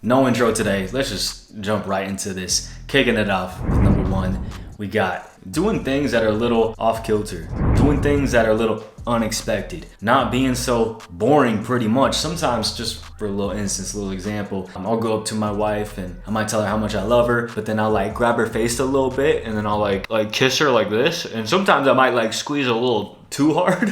No intro today. Let's just jump right into this. Kicking it off with number one, we got doing things that are a little off kilter, doing things that are a little unexpected, not being so boring pretty much. Sometimes, just for a little instance, a little example, I'll go up to my wife and I might tell her how much I love her, but then I'll like grab her face a little bit and then I'll like kiss her like this, and sometimes I might like squeeze a little too hard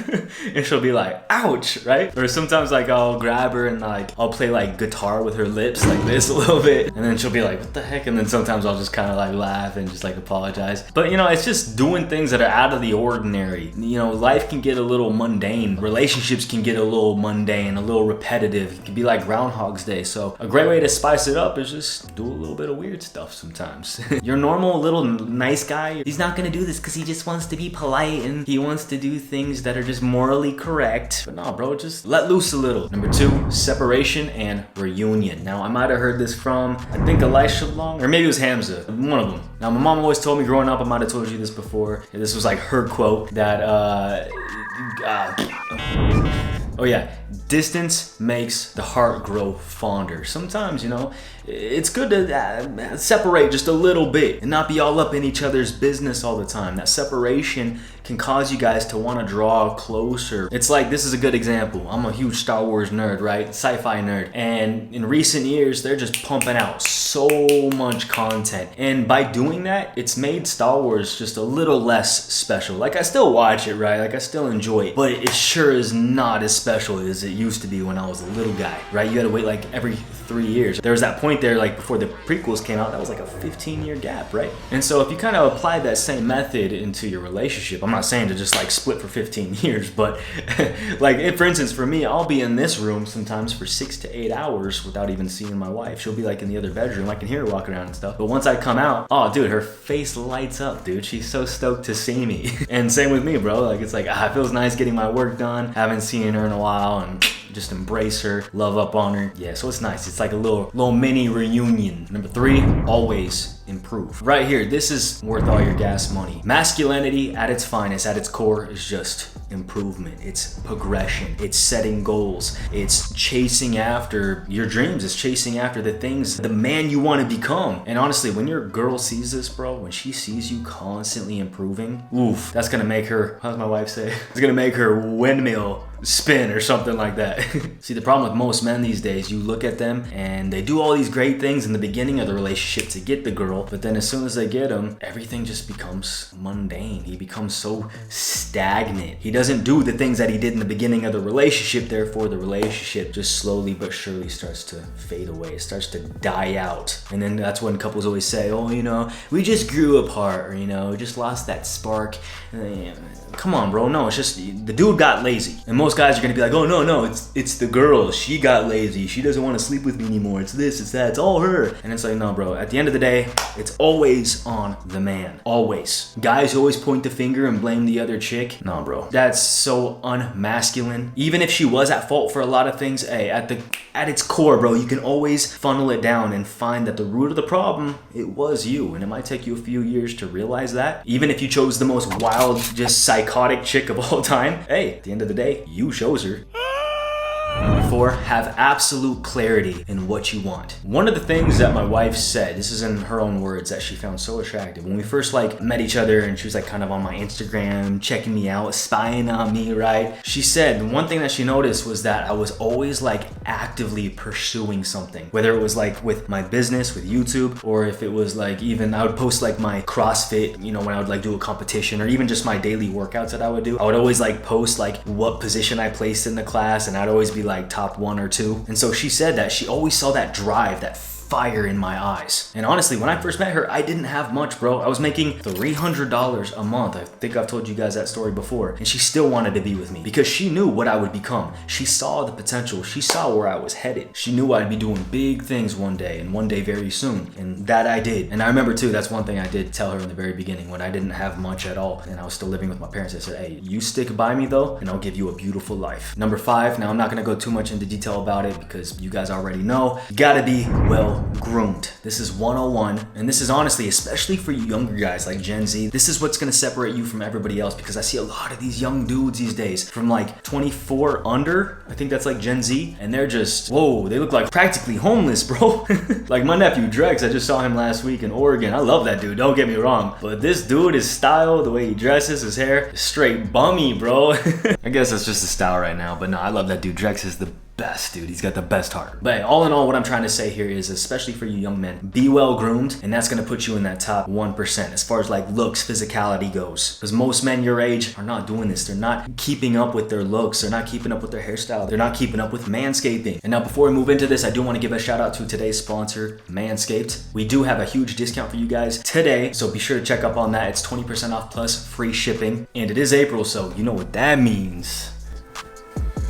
and she'll be like, ouch, right? Or sometimes like I'll grab her and like I'll play like guitar with her lips like this a little bit, and then she'll be like, what the heck? And then sometimes I'll just kind of like laugh and just like apologize. But you know, it's just doing things that are out of the ordinary. You know, life can get a little mundane, relationships can get a little mundane, a little repetitive. It can be like Groundhog's Day. So a great way to spice it up is just do a little bit of weird stuff sometimes. Your normal little nice guy, he's not gonna do this because he just wants to be polite and he wants to do things that are just morally correct. But no, bro, just let loose a little. Number two, separation and reunion. Now, I might have heard this from, I think Elisha Long, or maybe it was Hamza, one of them. Now, my mom always told me growing up, I might have told you this before. This was like her quote that, oh yeah, distance makes the heart grow fonder. Sometimes, you know, it's good to separate just a little bit and not be all up in each other's business all the time. That separation can cause you guys to want to draw closer. It's like, this is a good example. I'm a huge Star Wars nerd, right? Sci-fi nerd. And in recent years, they're just pumping out so much content. And by doing that, it's made Star Wars just a little less special. Like, I still watch it, right? Like, I still enjoy it. But it sure is not as special as it used to be when I was a little guy, right? You had to wait like every 3 years. There was that point there, like before the prequels came out, that was like a 15-year gap, right? And so if you kind of apply that same method into your relationship, I'm not saying to just like split for 15 years, but like if, for instance, for me, I'll be in this room sometimes for 6 to 8 hours without even seeing my wife. She'll be like in the other bedroom. I can hear her walking around and stuff. But once I come out, oh dude, her face lights up, dude. She's so stoked to see me. And same with me, bro. Like, it's like, it feels nice getting my work done. Haven't seen her in a while, and just embrace her, love up on her. Yeah, so it's nice. It's like a little mini reunion. Number three, always improve. Right here, this is worth all your gas money. Masculinity at its finest, at its core, is just improvement. It's progression. It's setting goals. It's chasing after your dreams. It's chasing after the things, the man you want to become. And honestly, when your girl sees this, bro, when she sees you constantly improving, oof, that's gonna make her, how's my wife say? It's gonna make her windmill spin or something like that. See, the problem with most men these days, you look at them and they do all these great things in the beginning of the relationship to get the girl, but then as soon as they get him, everything just becomes mundane. He becomes so stagnant. He doesn't do the things that he did in the beginning of the relationship, therefore the relationship just slowly but surely starts to fade away. It starts to die out. And then that's when couples always say, oh, you know, we just grew apart, or, you know, we just lost that spark. Come on, bro. No, it's just the dude got lazy. And most guys are gonna be like, oh no, it's the girl. She got lazy. She doesn't want to sleep with me anymore. It's this, it's that, it's all her. And it's like, no, bro. At the end of the day, it's always on the man. Always. Guys always point the finger and blame the other chick. No, bro. That's so unmasculine. Even if she was at fault for a lot of things, hey, at its core, bro, you can always funnel it down and find that the root of the problem, it was you. And it might take you a few years to realize that. Even if you chose the most wild, just psychotic chick of all time, hey, at the end of the day, you chose her. Number four, have absolute clarity in what you want. One of the things that my wife said, this is in her own words, that she found so attractive when we first like met each other, and she was like kind of on my Instagram, checking me out, spying on me, right? She said the one thing that she noticed was that I was always like actively pursuing something, whether it was like with my business, with YouTube, or if it was like even I would post like my CrossFit, you know, when I would like do a competition, or even just my daily workouts that I would do. I would always like post like what position I placed in the class, and I'd always be like top 1 or 2. And so she said that she always saw that drive, that fire in my eyes. And honestly, when I first met her, I didn't have much, bro. I was making $300 a month. I think I've told you guys that story before. And she still wanted to be with me because she knew what I would become. She saw the potential. She saw where I was headed. She knew I'd be doing big things one day, and one day very soon. And that I did. And I remember too, that's one thing I did tell her in the very beginning when I didn't have much at all and I was still living with my parents. I said, hey, you stick by me though, and I'll give you a beautiful life. Number five, now I'm not gonna go too much into detail about it because you guys already know, you gotta be well groomed. This is 101, and this is honestly, especially for you younger guys like Gen Z, this is what's gonna separate you from everybody else, because I see a lot of these young dudes these days from like 24 under, I think that's like Gen Z, and they're just, whoa, they look like practically homeless, bro. Like my nephew Drex, I just saw him last week in Oregon. I love that dude, don't get me wrong, but this dude, his style, the way he dresses, his hair, straight bummy, bro. I guess that's just the style right now, but no, I love that dude. Drex is the best, dude. He's got the best heart. But all in all, what I'm trying to say here is, especially for you young men, be well groomed, and that's gonna put you in that top 1% as far as like looks, physicality goes. Because most men your age are not doing this. They're not keeping up with their looks. They're not keeping up with their hairstyle. They're not keeping up with manscaping. And now before we move into this, I do want to give a shout out to today's sponsor, Manscaped. We do have a huge discount for you guys today, so be sure to check up on that. It's 20% off plus free shipping. And it is April, so you know what that means.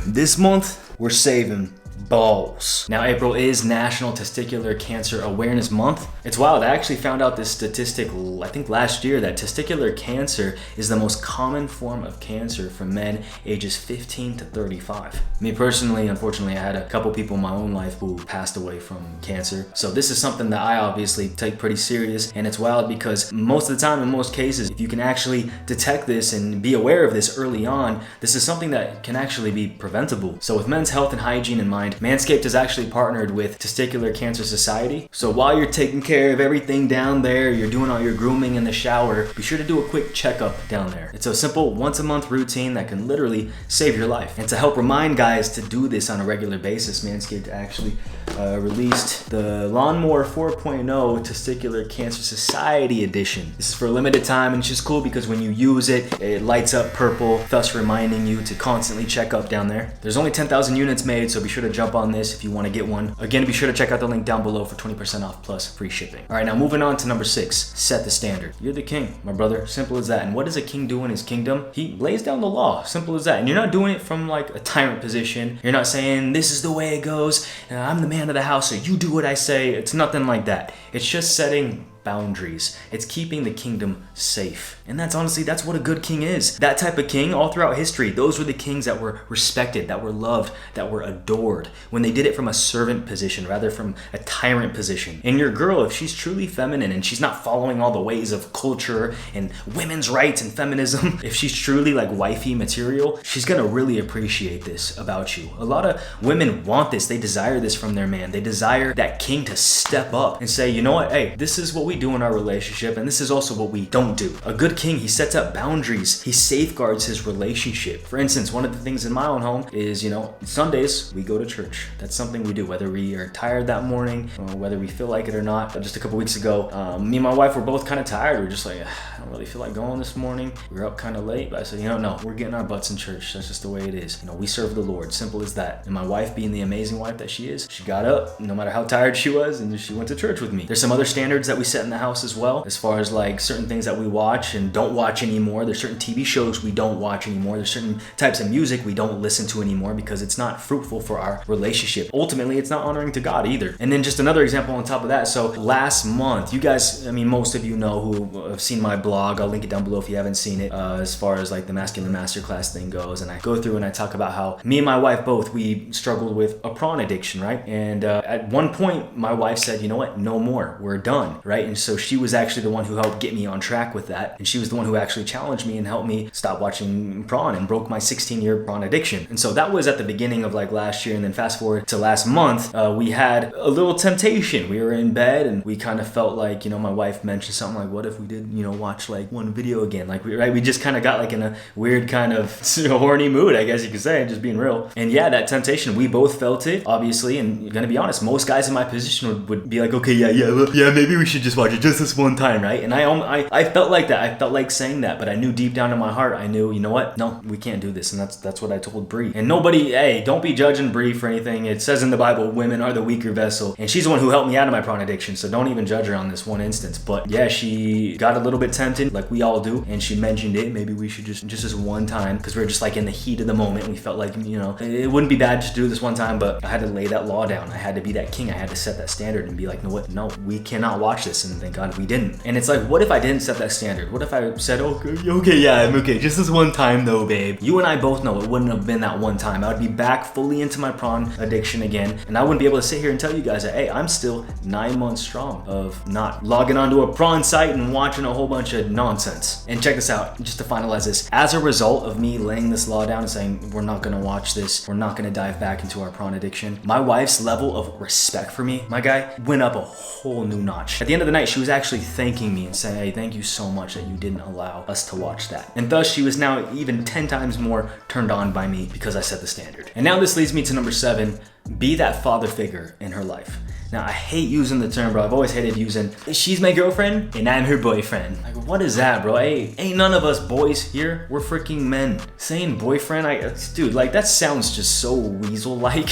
This month, we're saving balls. Now, April is National Testicular Cancer Awareness Month. It's wild. I actually found out this statistic, I think last year, that testicular cancer is the most common form of cancer for men ages 15 to 35. Me personally, unfortunately, I had a couple people in my own life who passed away from cancer. So this is something that I obviously take pretty serious, and it's wild because most of the time, in most cases, if you can actually detect this and be aware of this early on, this is something that can actually be preventable. So with men's health and hygiene in mind, Manscaped has actually partnered with Testicular Cancer Society. So while you're taking care of everything down there, you're doing all your grooming in the shower, be sure to do a quick checkup down there. It's a simple once a month routine that can literally save your life. And to help remind guys to do this on a regular basis, Manscaped actually released the Lawnmower 4.0 Testicular Cancer Society Edition. This is for a limited time, and it's just cool because when you use it, it lights up purple, thus reminding you to constantly check up down there. There's only 10,000 units made, so be sure to jump on this if you want to get one. Again, be sure to check out the link down below for 20% off plus free shipping. All right, now moving on to number 6, set the standard. You're the king, my brother. Simple as that. And what does a king do in his kingdom? He lays down the law. Simple as that. And you're not doing it from like a tyrant position. You're not saying this is the way it goes, I'm the man of the house, so you do what I say. It's nothing like that. It's just setting boundaries. It's keeping the kingdom safe. And that's honestly, that's what a good king is. That type of king, all throughout history, those were the kings that were respected, that were loved, that were adored, when they did it from a servant position rather from a tyrant position. And your girl, if she's truly feminine and she's not following all the ways of culture and women's rights and feminism, if she's truly like wifey material, she's gonna really appreciate this about you. A lot of women want this. They desire this from their man. They desire that king to step up and say, you know what, hey, this is what we do in our relationship, and this is also what we don't do. A good king, he sets up boundaries. He safeguards his relationship. For instance, one of the things in my own home is, Sundays we go to church. That's something we do, whether we are tired that morning or whether we feel like it or not. Just a couple weeks ago, me and my wife were both kind of tired. We were just like, I don't really feel like going this morning. We were up kind of late, but I said, no, we're getting our butts in church. That's just the way it is. We serve the Lord. Simple as that. And my wife, being the amazing wife that she is, she got up no matter how tired she was, and she went to church with me. There's some other standards that we set in the house as well, as far as like certain things that we watch and don't watch anymore. There's certain TV shows we don't watch anymore. There's certain types of music we don't listen to anymore because it's not fruitful for our relationship. Ultimately, it's not honoring to God either. And then just another example on top of that. So last month, you guys, most of you know who have seen my blog. I'll link it down below if you haven't seen it, as far as like the masculine masterclass thing goes. And I go through and I talk about how me and my wife both, we struggled with a prawn addiction, right? And at one point, my wife said, you know what, no more, we're done, right? And so she was actually the one who helped get me on track with that. And she was the one who actually challenged me and helped me stop watching Pron and broke my 16-year Pron addiction. And so that was at the beginning of like last year. And then fast forward to last month, we had a little temptation. We were in bed and we kind of felt like, my wife mentioned something like, what if we did, watch like one video again? Like, we just kind of got like in a weird kind of horny mood, I guess you could say, just being real. And yeah, that temptation, we both felt it, obviously. And gonna be honest, most guys in my position would be like, okay, yeah, maybe we should just watch it just this one time, right? And I felt like that. I felt like saying that, but I knew deep down in my heart, I knew, you know what? No, we can't do this. And that's what I told Bree. And nobody, hey, don't be judging Bree for anything. It says in the Bible, women are the weaker vessel. And she's the one who helped me out of my prawn addiction. So don't even judge her on this one instance. But yeah, she got a little bit tempted, like we all do. And she mentioned it. Maybe we should just this one time, because we were just like in the heat of the moment. We felt like, it wouldn't be bad just to do this one time, but I had to lay that law down. I had to be that king. I had to set that standard and be like, no, we cannot watch this. and thank God we didn't. And it's like, what if I didn't set that standard? What if I said, okay, yeah, I'm okay, just this one time though, babe. You and I both know it wouldn't have been that one time. I would be back fully into my prawn addiction again, and I wouldn't be able to sit here and tell you guys that, hey, I'm still 9 months strong of not logging onto a prawn site and watching a whole bunch of nonsense. And check this out, just to finalize this. As a result of me laying this law down and saying, we're not gonna watch this, we're not gonna dive back into our prawn addiction, my wife's level of respect for me, my guy, went up a whole new notch. At the end of the night, she was actually thanking me and saying, hey, thank you so much that you didn't allow us to watch that. And thus, she was now even 10 times more turned on by me because I set the standard. And now this leads me to number 7, be that father figure in her life. Now, I hate using the term, bro. I've always hated using, she's my girlfriend and I'm her boyfriend. Like, what is that, bro? Hey, ain't none of us boys here. We're freaking men. Saying boyfriend, dude, like, that sounds just so weasel-like.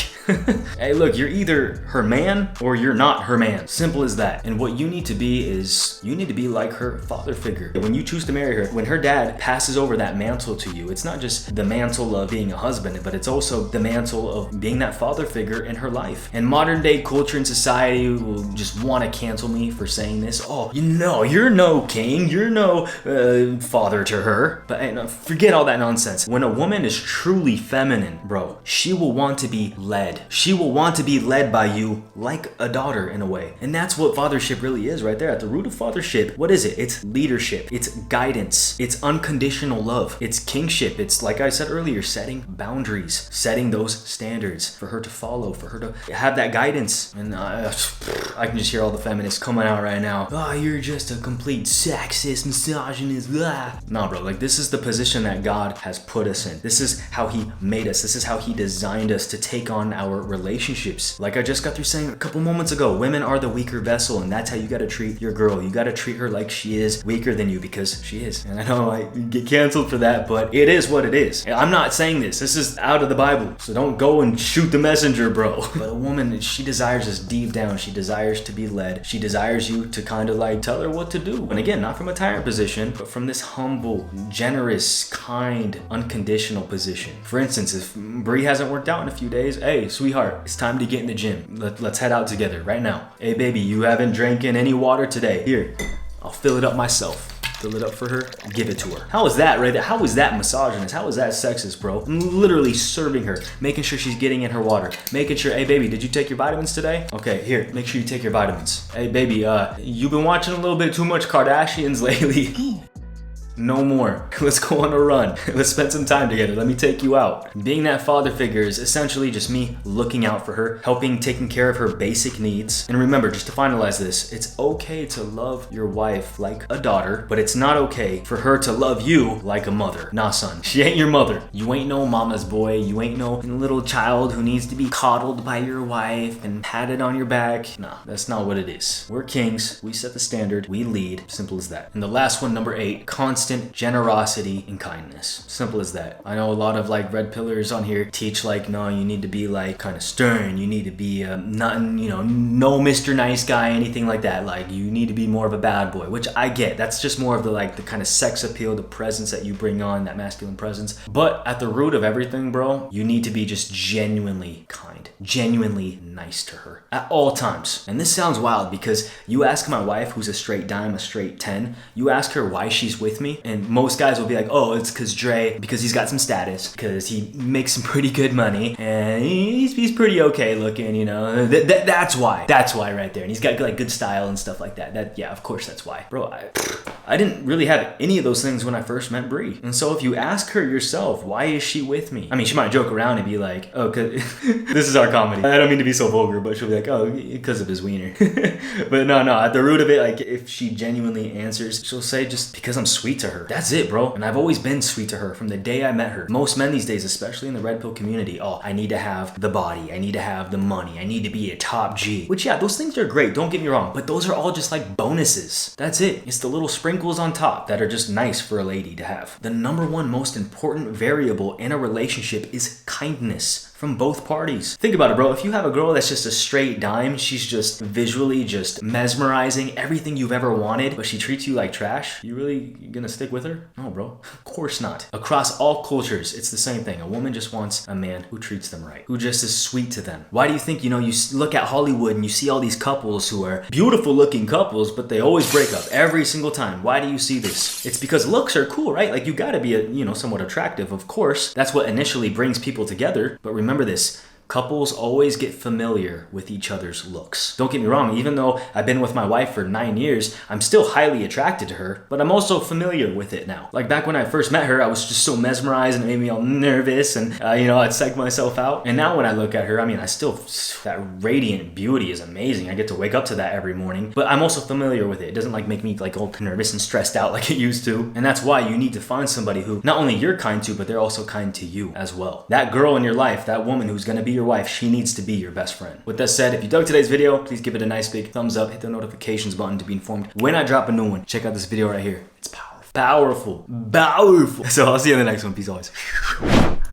Hey, look, you're either her man or you're not her man. Simple as that. And what you need to be is, you need to be like her father figure. When you choose to marry her, when her dad passes over that mantle to you, it's not just the mantle of being a husband, but it's also the mantle of being that father figure in her life. And modern day culture and society will just want to cancel me for saying this. Oh, you're no king, you're no father to her. But hey, no, forget all that nonsense. When a woman is truly feminine, bro, she will want to be led. She will want to be led by you like a daughter in a way. And that's what fathership really is right there. At the root of fathership, what is it? It's leadership, it's guidance, it's unconditional love, it's kingship. It's, like I said earlier, setting boundaries, setting those standards for her to follow, for her to have that guidance. And I can just hear all the feminists coming out right now. Oh, you're just a complete sexist, misogynist, blah. Nah, bro, like, this is the position that God has put us in. This is how he made us. This is how he designed us to take on our relationships. Like I just got through saying a couple moments ago, women are the weaker vessel, and that's how you gotta treat your girl. You gotta treat her like she is weaker than you, because she is. And I know I get canceled for that, but it is what it is. I'm not saying this. This is out of the Bible. So don't go and shoot the messenger, bro. But a woman, she desires this deep down. She desires to be led. She desires you to kind of like tell her what to do. And again, not from a tyrant position, but from this humble, generous, kind, unconditional position. For instance, if Bree hasn't worked out in a few days, hey, sweetheart, it's time to get in the gym. Let's head out together right now. Hey, baby, you haven't drinking any water today. Here, I'll fill it up myself. Fill it up for her, give it to her. How is that right there? How is that misogynist? How is that sexist, bro? I'm literally serving her, making sure she's getting in her water, making sure, hey baby, did you take your vitamins today? Okay, here, make sure you take your vitamins. Hey baby, you've been watching a little bit too much Kardashians lately. No more. Let's go on a run. Let's spend some time together. Let me take you out. Being that father figure is essentially just me looking out for her, helping, taking care of her basic needs. And remember, just to finalize this, it's okay to love your wife like a daughter, but it's not okay for her to love you like a mother. Nah, son. She ain't your mother. You ain't no mama's boy. You ain't no little child who needs to be coddled by your wife and patted on your back. Nah, that's not what it is. We're kings. We set the standard. We lead. Simple as that. And the last one, number 8, constant generosity and kindness. Simple as that. I know a lot of like red pillars on here teach like, no, you need to be like kind of stern. You need to be nothing, no Mr. Nice Guy, anything like that. Like, you need to be more of a bad boy, which I get. That's just more of the kind of sex appeal, the presence that you bring on, that masculine presence. But at the root of everything, bro, you need to be just genuinely kind, genuinely nice to her at all times. And this sounds wild because you ask my wife, who's a straight dime, a straight 10, you ask her why she's with me, and most guys will be like, oh, it's because he's got some status, because he makes some pretty good money, and he's pretty okay looking, that's why right there. And he's got like good style and stuff like that. Yeah, of course that's why. Bro, I didn't really have any of those things when I first met Bree. And so if you ask her yourself, why is she with me? I mean, she might joke around and be like, oh, cause this is our comedy. I don't mean to be so vulgar, but she'll be like, oh, because of his wiener. But no, at the root of it, like, if she genuinely answers, she'll say, just because I'm sweet to her. That's it, bro. And I've always been sweet to her from the day I met her. Most men these days, especially in the red pill community, oh, I need to have the body, I need to have the money, I need to be a top G. Which, yeah, those things are great, don't get me wrong, but those are all just like bonuses. That's it. It's the little sprinkles on top that are just nice for a lady to have. The number one most important variable in a relationship is kindness. from both parties. Think about it, bro. If you have a girl that's just a straight dime, she's just visually just mesmerizing, everything you've ever wanted, but she treats you like trash, you really gonna stick with her? No, bro. Of course not. Across all cultures, it's the same thing. A woman just wants a man who treats them right, who just is sweet to them. Why do you think, you look at Hollywood and you see all these couples who are beautiful looking couples, but they always break up every single time? Why do you see this? It's because looks are cool, right? Like, you gotta be somewhat attractive, of course. That's what initially brings people together. But remember this. Couples always get familiar with each other's looks. Don't get me wrong, even though I've been with my wife for 9 years, I'm still highly attracted to her, but I'm also familiar with it now. Like back when I first met her, I was just so mesmerized and it made me all nervous and, I'd psych myself out. And now when I look at her, that radiant beauty is amazing. I get to wake up to that every morning, but I'm also familiar with it. It doesn't make me all nervous and stressed out like it used to. And that's why you need to find somebody who not only you're kind to, but they're also kind to you as well. That girl in your life, that woman who's gonna be your wife, she needs to be your best friend. With that said, if you dug today's video, please give it a nice big thumbs up, hit the notifications button to be informed when I drop a new one. Check out this video right here. It's powerful. Powerful. So I'll see you in the next one. Peace always.